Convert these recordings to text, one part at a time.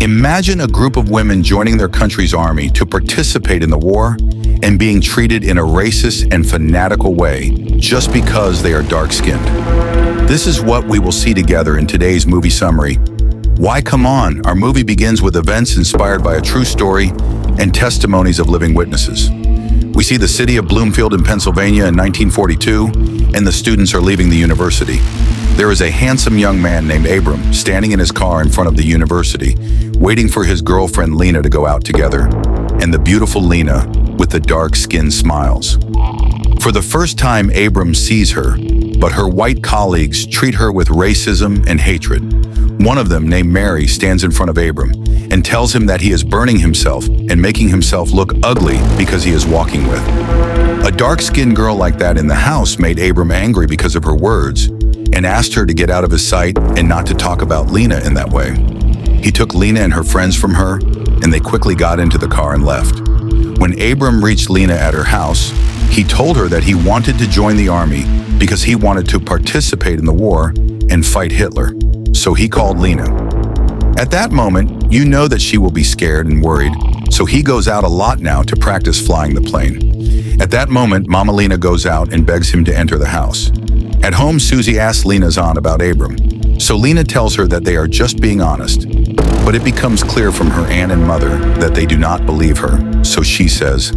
Imagine a group of women joining their country's army to participate in the war and being treated in a racist and fanatical way just because they are dark-skinned. This is what we will see together in today's movie summary. Why Come On? Our movie begins with events inspired by a true story and testimonies of living witnesses. We see the city of Bloomfield in Pennsylvania in 1942, and the students are leaving the university. There is a handsome young man named Abram standing in his car in front of the university, waiting for his girlfriend Lena to go out together, and the beautiful Lena with the dark-skinned smiles. For the first time, Abram sees her, but her white colleagues treat her with racism and hatred. One of them, named Mary, stands in front of Abram and tells him that he is burning himself and making himself look ugly because he is walking with. A dark-skinned girl like that in the house made Abram angry because of her words and asked her to get out of his sight and not to talk about Lena in that way. He took Lena and her friends from her, and they quickly got into the car and left. When Abram reached Lena at her house, he told her that he wanted to join the army because he wanted to participate in the war and fight Hitler. So he called Lena. At that moment, you know that she will be scared and worried, so he goes out a lot now to practice flying the plane. At that moment, Mama Lena goes out and begs him to enter the house. At home, Susie asks Lena's aunt about Abram, so Lena tells her that they are just being honest. But it becomes clear from her aunt and mother that they do not believe her, so she says.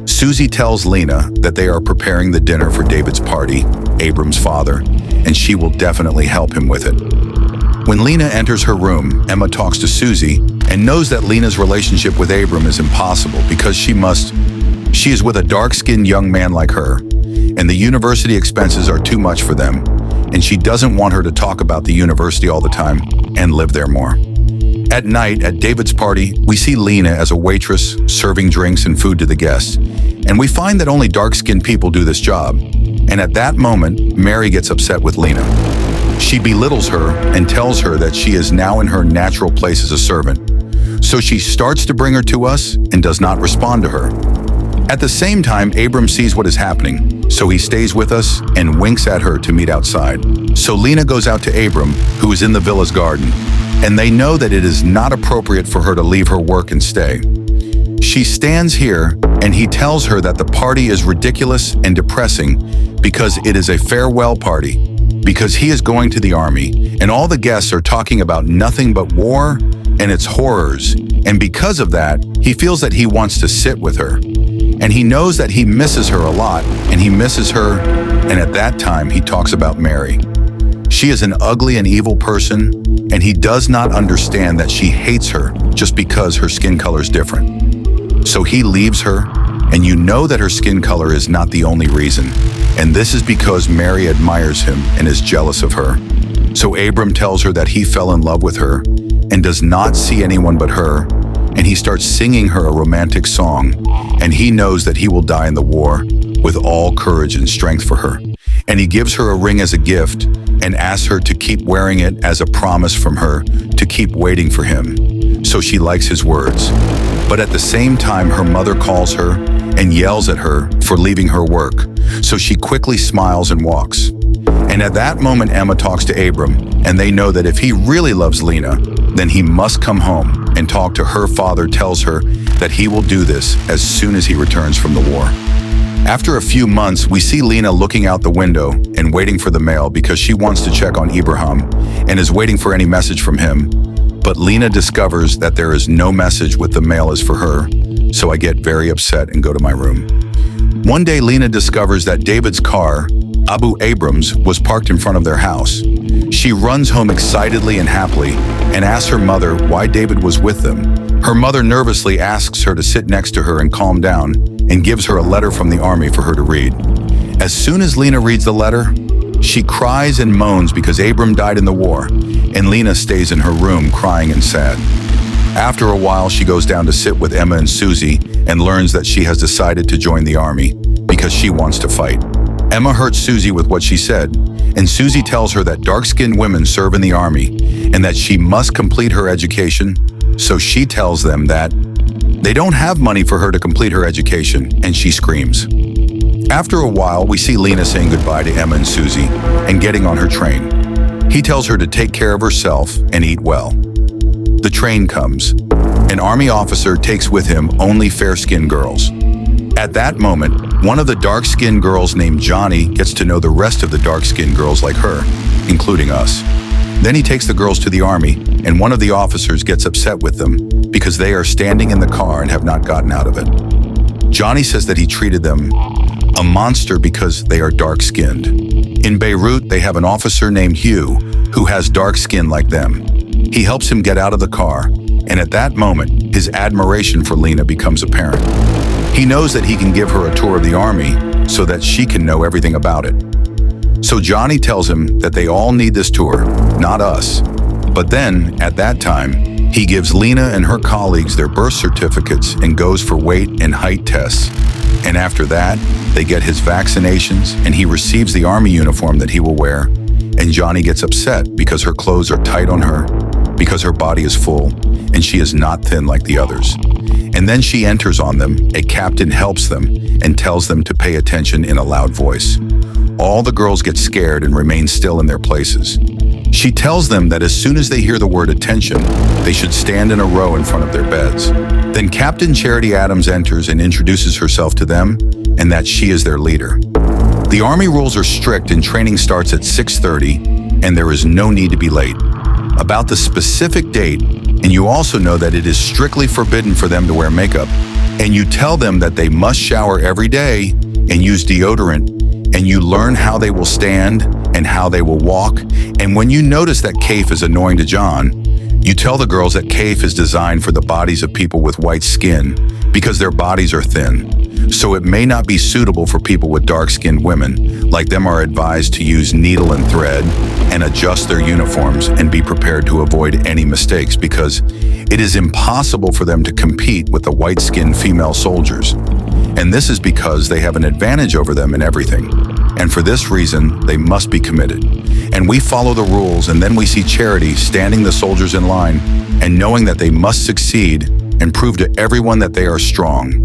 Susie tells Lena that they are preparing the dinner for David's party, Abram's father, and she will definitely help him with it. When Lena enters her room, Emma talks to Susie and knows that Lena's relationship with Abram is impossible because she is with a dark-skinned young man like her, and the university expenses are too much for them, and she doesn't want her to talk about the university all the time and live there more. At night, at David's party, we see Lena as a waitress, serving drinks and food to the guests, and we find that only dark-skinned people do this job. And at that moment, Mary gets upset with Lena. She belittles her and tells her that she is now in her natural place as a servant. So she starts to bring her to us and does not respond to her. At the same time, Abram sees what is happening, so he stays with us and winks at her to meet outside. So Lena goes out to Abram, who is in the villa's garden, and they know that it is not appropriate for her to leave her work and stay. She stands here, and he tells her that the party is ridiculous and depressing because it is a farewell party, because he is going to the army, and all the guests are talking about nothing but war and its horrors, and because of that, he feels that he wants to sit with her. And he knows that he misses her a lot, and he misses her, and at that time he talks about Mary. She is an ugly and evil person, and he does not understand that she hates her just because her skin color is different. So he leaves her, and you know that her skin color is not the only reason, and this is because Mary admires him and is jealous of her. So Abram tells her that he fell in love with her and does not see anyone but her, and he starts singing her a romantic song, and he knows that he will die in the war with all courage and strength for her. And he gives her a ring as a gift and asks her to keep wearing it as a promise from her to keep waiting for him. So she likes his words. But at the same time, her mother calls her and yells at her for leaving her work. So she quickly smiles and walks. And at that moment, Emma talks to Abram, and they know that if he really loves Lena, then he must come home and talk to her father. Tells her that he will do this as soon as he returns from the war. After a few months, we see Lena looking out the window and waiting for the mail because she wants to check on Abraham and is waiting for any message from him. But Lena discovers that there is no message with the mail is for her, so I get very upset and go to my room. One day, Lena discovers that David's car, Abu Abrams, was parked in front of their house. She runs home excitedly and happily and asks her mother why David was with them. Her mother nervously asks her to sit next to her and calm down and gives her a letter from the army for her to read. As soon as Lena reads the letter, she cries and moans because Abram died in the war, and Lena stays in her room crying and sad. After a while, she goes down to sit with Emma and Susie and learns that she has decided to join the army because she wants to fight. Emma hurts Susie with what she said, and Susie tells her that dark-skinned women serve in the army and that she must complete her education, so she tells them that they don't have money for her to complete her education, and she screams. After a while, we see Lena saying goodbye to Emma and Susie and getting on her train. He tells her to take care of herself and eat well. The train comes. An army officer takes with him only fair-skinned girls. At that moment, one of the dark-skinned girls named Johnny gets to know the rest of the dark-skinned girls like her, including us. Then he takes the girls to the army, and one of the officers gets upset with them because they are standing in the car and have not gotten out of it. Johnny says that he treated them a monster because they are dark-skinned. In Beirut, they have an officer named Hugh who has dark skin like them. He helps him get out of the car, and at that moment, his admiration for Lena becomes apparent. He knows that he can give her a tour of the army so that she can know everything about it. So Johnny tells him that they all need this tour, not us. But then, at that time, he gives Lena and her colleagues their birth certificates and goes for weight and height tests. And after that, they get his vaccinations and he receives the army uniform that he will wear. And Johnny gets upset because her clothes are tight on her, because her body is full, and she is not thin like the others. And then she enters on them, a captain helps them, and tells them to pay attention in a loud voice. All the girls get scared and remain still in their places. She tells them that as soon as they hear the word attention, they should stand in a row in front of their beds. Then Captain Charity Adams enters and introduces herself to them, and that she is their leader. The Army rules are strict and training starts at 6:30, and there is no need to be late. About the specific date, and you also know that it is strictly forbidden for them to wear makeup, and you tell them that they must shower every day and use deodorant, and you learn how they will stand and how they will walk. And when you notice that CAFE is annoying to John, you tell the girls that CAFE is designed for the bodies of people with white skin because their bodies are thin. So it may not be suitable for people with dark-skinned women, like them are advised to use needle and thread and adjust their uniforms and be prepared to avoid any mistakes because it is impossible for them to compete with the white-skinned female soldiers. And this is because they have an advantage over them in everything. And for this reason, they must be committed. And we follow the rules, and then we see Charity standing the soldiers in line and knowing that they must succeed and prove to everyone that they are strong.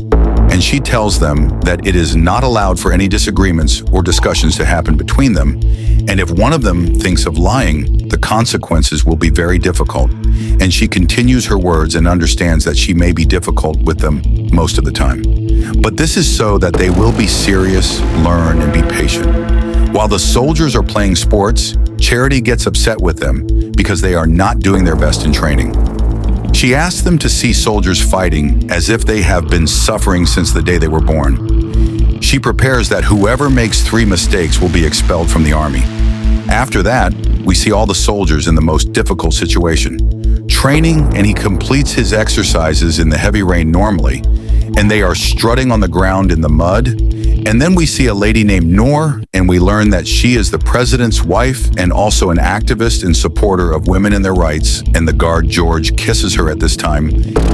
And she tells them that it is not allowed for any disagreements or discussions to happen between them. And if one of them thinks of lying, the consequences will be very difficult. And she continues her words and understands that she may be difficult with them most of the time. But this is so that they will be serious, learn, and be patient. While the soldiers are playing sports, Charity gets upset with them because they are not doing their best in training. She asks them to see soldiers fighting as if they have been suffering since the day they were born. She prepares that whoever makes 3 mistakes will be expelled from the army. After that, we see all the soldiers in the most difficult situation, training, and he completes his exercises in the heavy rain normally, and they are strutting on the ground in the mud. And then we see a lady named Noor, and we learn that she is the president's wife and also an activist and supporter of women and their rights. And the guard George kisses her at this time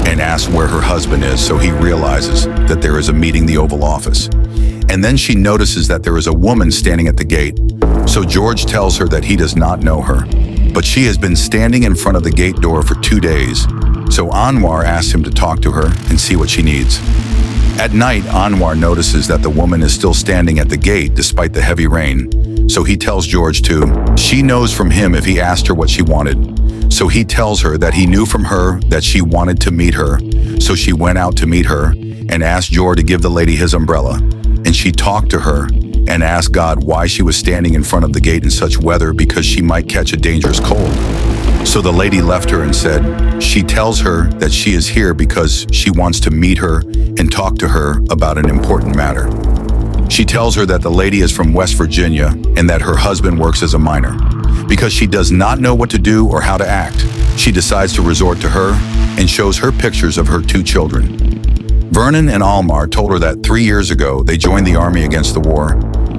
and asks where her husband is, so he realizes that there is a meeting in the Oval Office. And then she notices that there is a woman standing at the gate. So George tells her that he does not know her, but she has been standing in front of the gate door for 2 days. So Anwar asks him to talk to her and see what she needs. At night, Anwar notices that the woman is still standing at the gate despite the heavy rain. So he tells George she knows from him if he asked her what she wanted. So he tells her that he knew from her that she wanted to meet her. So she went out to meet her and asked George to give the lady his umbrella. And she talked to her and asked God why she was standing in front of the gate in such weather because she might catch a dangerous cold. So the lady left her and said she tells her that she is here because she wants to meet her and talk to her about an important matter. She tells her that the lady is from West Virginia and that her husband works as a miner. Because she does not know what to do or how to act, she decides to resort to her and shows her pictures of her 2 children. Vernon and Almar told her that 3 years ago they joined the army against the war,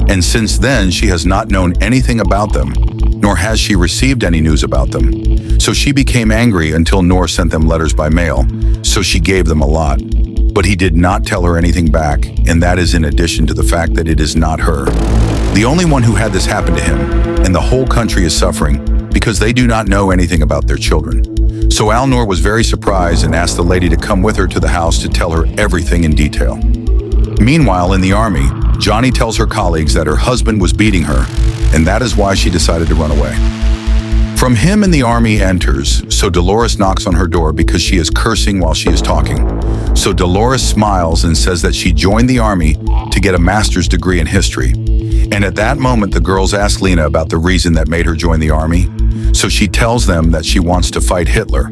and since then she has not known anything about them, nor has she received any news about them. So she became angry until Noor sent them letters by mail, so she gave them a lot. But he did not tell her anything back, and that is in addition to the fact that it is not her. The only one who had this happen to him, and the whole country is suffering because they do not know anything about their children. So Al-Noor was very surprised and asked the lady to come with her to the house to tell her everything in detail. Meanwhile, in the army, Johnny tells her colleagues that her husband was beating her, and that is why she decided to run away. From him and the army enters, so Dolores knocks on her door because she is cursing while she is talking. So Dolores smiles and says that she joined the army to get a master's degree in history. And at that moment, the girls ask Lena about the reason that made her join the army. So she tells them that she wants to fight Hitler.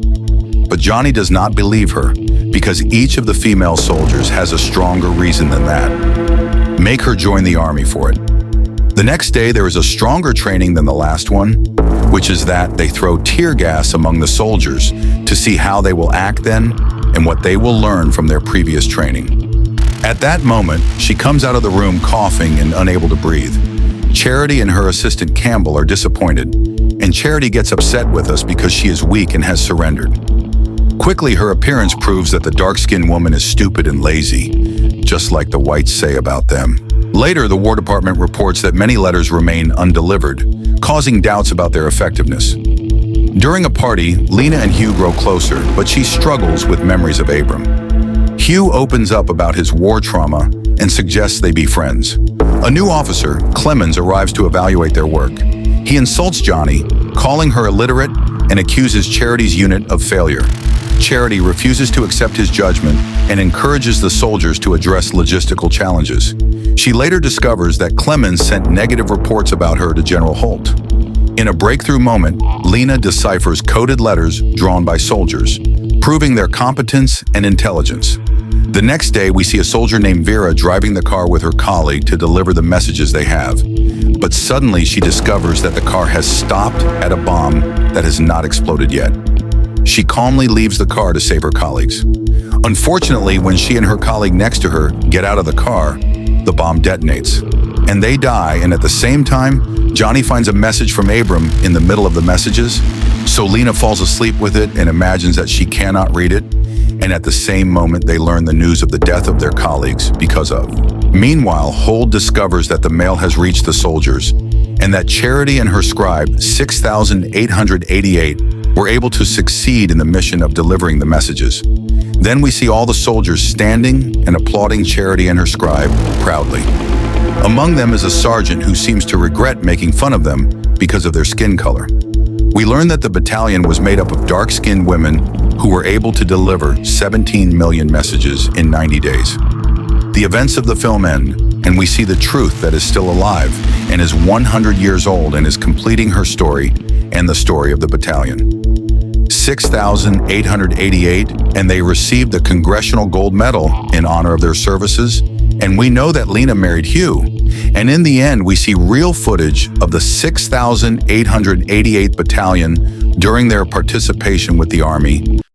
But Johnny does not believe her because each of the female soldiers has a stronger reason than that. Make her join the army for it. The next day, there is a stronger training than the last one, which is that they throw tear gas among the soldiers to see how they will act then and what they will learn from their previous training. At that moment, she comes out of the room coughing and unable to breathe. Charity and her assistant Campbell are disappointed, and Charity gets upset with us because she is weak and has surrendered. Quickly, her appearance proves that the dark-skinned woman is stupid and lazy, just like the whites say about them. Later, the War Department reports that many letters remain undelivered, causing doubts about their effectiveness. During a party, Lena and Hugh grow closer, but she struggles with memories of Abram. Hugh opens up about his war trauma and suggests they be friends. A new officer, Clemens, arrives to evaluate their work. He insults Johnny, calling her illiterate, and accuses Charity's unit of failure. Charity refuses to accept his judgment and encourages the soldiers to address logistical challenges. She later discovers that Clemens sent negative reports about her to General Holt. In a breakthrough moment, Lena deciphers coded letters drawn by soldiers, proving their competence and intelligence. The next day, we see a soldier named Vera driving the car with her colleague to deliver the messages they have. But suddenly, she discovers that the car has stopped at a bomb that has not exploded yet. She calmly leaves the car to save her colleagues. Unfortunately, when she and her colleague next to her get out of the car, the bomb detonates, and they die, and at the same time, Johnny finds a message from Abram in the middle of the messages, so Lena falls asleep with it and imagines that she cannot read it, and at the same moment, they learn the news of the death of their colleagues because of. Meanwhile, Hold discovers that the mail has reached the soldiers, and that Charity and her scribe, 6,888, were able to succeed in the mission of delivering the messages. Then we see all the soldiers standing and applauding Charity and her scribe proudly. Among them is a sergeant who seems to regret making fun of them because of their skin color. We learn that the battalion was made up of dark-skinned women who were able to deliver 17 million messages in 90 days. The events of the film end, and we see the truth that is still alive and is 100 years old and is completing her story and the story of the battalion. 6,888, and they received the Congressional Gold Medal in honor of their services. And we know that Lena married Hugh. And in the end, we see real footage of the 6,888th Battalion during their participation with the Army.